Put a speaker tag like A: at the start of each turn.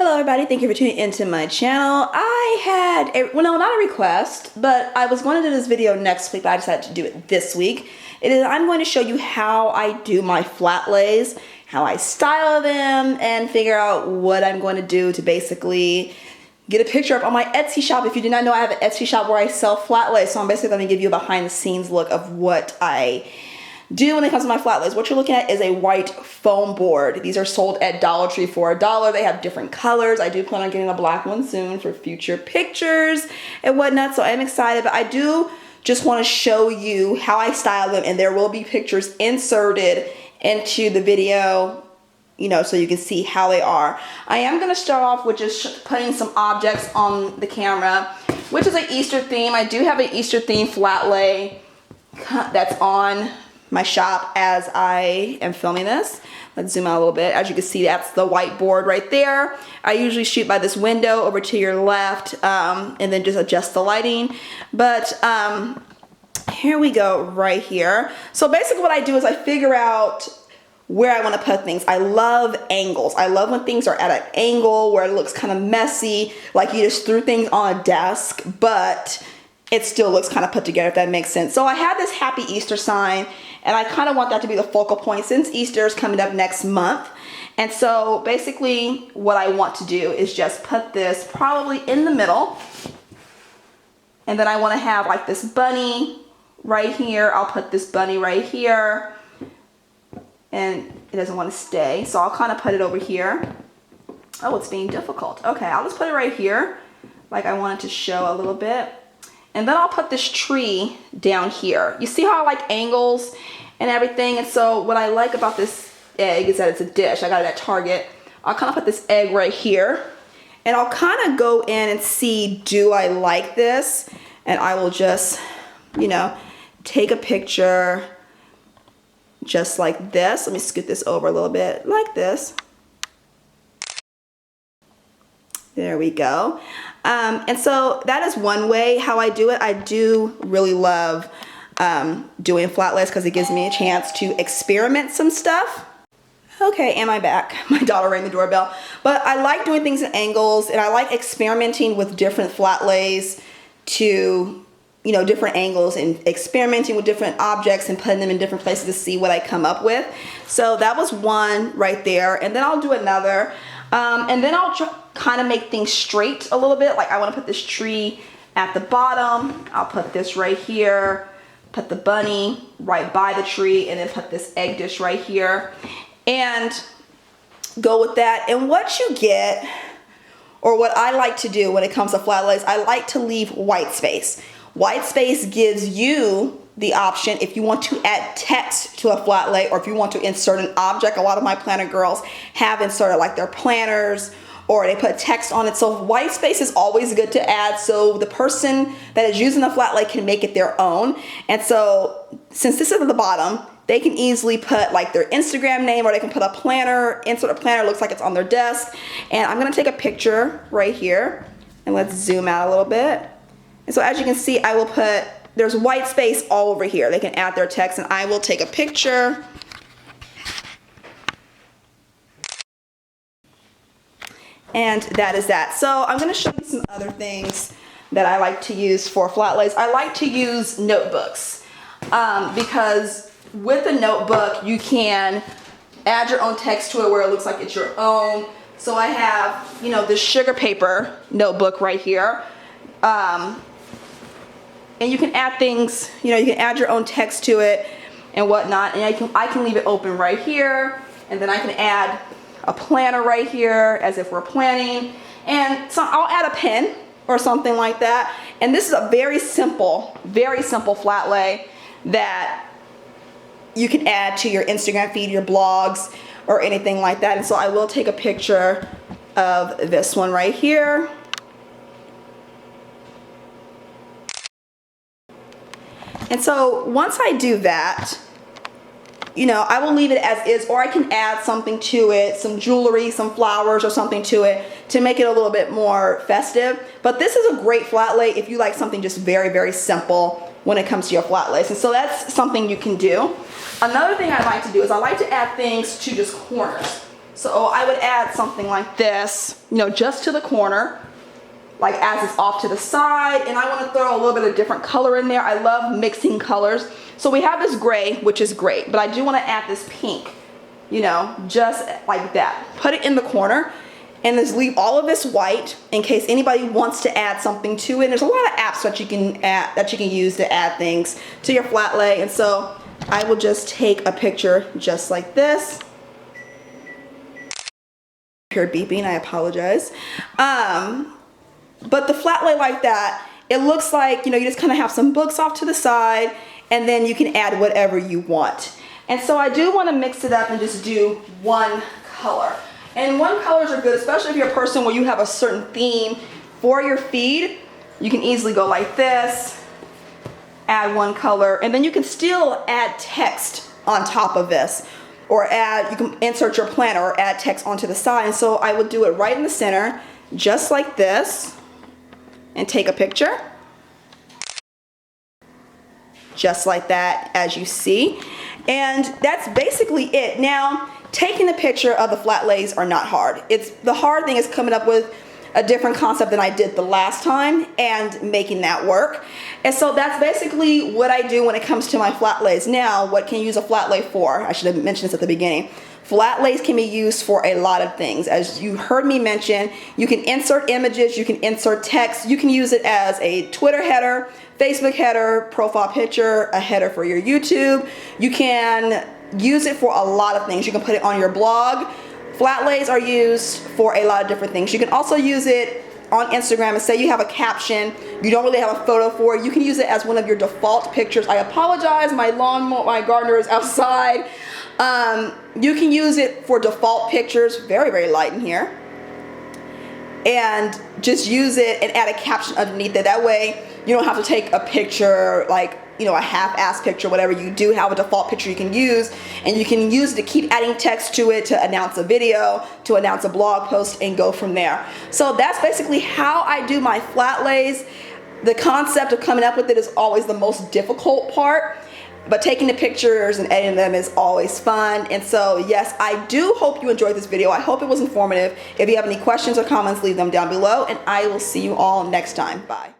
A: Hello everybody, thank you for tuning into my channel. I had, well no, not a request, but I was going to do this video next week, but I decided to do it this week. I'm going to show you how I do my flat lays, how I style them, and figure out what I'm going to do to basically get a picture up on my Etsy shop. If you do not know, I have an Etsy shop where I sell flat lays, so I'm basically going to give you a behind the scenes look of what I do when it comes to my flat lays. What you're looking at is a white foam board. These are sold at Dollar Tree for $1. They have different colors. I do plan on getting a black one soon for future pictures and whatnot, so I'm excited. But I do just want to show you how I style them, and there will be pictures inserted into the video, you know, so you can see how they are. I am going to start off with just putting some objects on the camera, which is an Easter theme. I do have an Easter theme flat lay that's on my shop as I am filming this. Let's zoom out a little bit. As you can see, that's the whiteboard right there. I usually shoot by this window over to your left, and then just adjust the lighting. But here we go right here. So basically what I do is I figure out where I want to put things. I love angles. I love when things are at an angle where it looks kind of messy, like you just threw things on a desk, but it still looks kind of put together, if that makes sense. So I have this Happy Easter sign, and I kind of want that to be the focal point since Easter is coming up next month. And so basically what I want to do is just put this probably in the middle. And then I want to have like this bunny right here. I'll put this bunny right here. And it doesn't want to stay, so I'll kind of put it over here. Oh, it's being difficult. Okay, I'll just put it right here, like I wanted to show a little bit. And then I'll put this tree down here. You see how I like angles and everything? And so what I like about this egg is that it's a dish. I got it at Target. I'll kind of put this egg right here. And I'll kind of go in and see, do I like this? And I will just, you know, take a picture just like this. Let me scoot this over a little bit, like this. There we go. And so that is one way how I do it. I do really love doing flat lays because it gives me a chance to experiment some stuff. Okay, am I back? My daughter rang the doorbell. But I like doing things at angles, and I like experimenting with different flat lays to, you know, different angles, and experimenting with different objects and putting them in different places to see what I come up with. So that was one right there. And then I'll do another. And then I'll kind of make things straight a little bit. Like I want to put this tree at the bottom. I'll put this right here, put the bunny right by the tree, and then put this egg dish right here and go with that. And what you get, or what I like to do when it comes to flat lays, I like to leave white space. White space gives you the option if you want to add text to a flat lay, or if you want to insert an object. A lot of my planner girls have inserted like their planners, or they put text on it. So white space is always good to add, so the person that is using the flat lay can make it their own. And so since this is at the bottom, they can easily put like their Instagram name, or they can put a planner, insert a planner, looks like it's on their desk. And I'm gonna take a picture right here, and let's zoom out a little bit. And so as you can see, I will put, there's white space all over here. They can add their text, and I will take a picture. And that is that. So I'm gonna show you some other things that I like to use for flat lays. I like to use notebooks because with a notebook, you can add your own text to it where it looks like it's your own. So I have, you know, this sugar paper notebook right here. And you can add things, you know, you can add your own text to it and whatnot. And I can leave it open right here. And then I can add a planner right here as if we're planning. And so I'll add a pen or something like that. And this is a very simple flat lay that you can add to your Instagram feed, your blogs, or anything like that. And so I will take a picture of this one right here. And so once I do that, you know, I will leave it as is, or I can add something to it, some jewelry, some flowers or something to it to make it a little bit more festive. But this is a great flat lay if you like something just very, very simple when it comes to your flat lays. And so that's something you can do. Another thing I like to do is I like to add things to just corners. So I would add something like this, you know, just to the corner, like as it's off to the side. And I want to throw a little bit of different color in there. I love mixing colors. So we have this gray, which is great, but I do want to add this pink, you know, just like that. Put it in the corner and just leave all of this white in case anybody wants to add something to it. There's a lot of apps that you can add, that you can use to add things to your flat lay. And so I will just take a picture just like this. Hear beeping, I apologize. But the flat lay like that, it looks like, you know, you just kind of have some books off to the side and then you can add whatever you want. And so I do want to mix it up and just do one color. And one colors are good, especially if you're a person where you have a certain theme for your feed. You can easily go like this, add one color, and then you can still add text on top of this. Or add, you can insert your planner or add text onto the side. And so I would do it right in the center, just like this, and take a picture. Just like that, as you see. And that's basically it. Now, taking the picture of the flat lays are not hard. The hard thing is coming up with a different concept than I did the last time and making that work. And so that's basically what I do when it comes to my flat lays. Now, what can you use a flat lay for? I should have mentioned this at the beginning. Flat lays can be used for a lot of things. As you heard me mention, you can insert images, you can insert text, you can use it as a Twitter header, Facebook header, profile picture, a header for your YouTube. You can use it for a lot of things. You can put it on your blog. Flat lays are used for a lot of different things. You can also use it on Instagram and say you have a caption, you don't really have a photo for it. You can use it as one of your default pictures. I apologize, my gardener is outside. You can use it for default pictures, very, very light in here. And just use it and add a caption underneath it. That way you don't have to take a picture like, you know, a half-assed picture, whatever. You do have a default picture you can use, and you can use it to keep adding text to it, to announce a video, to announce a blog post, and go from there. So that's basically how I do my flat lays. The concept of coming up with it is always the most difficult part, but taking the pictures and editing them is always fun. And so yes, I do hope you enjoyed this video. I hope it was informative. If you have any questions or comments, leave them down below, and I will see you all next time. Bye.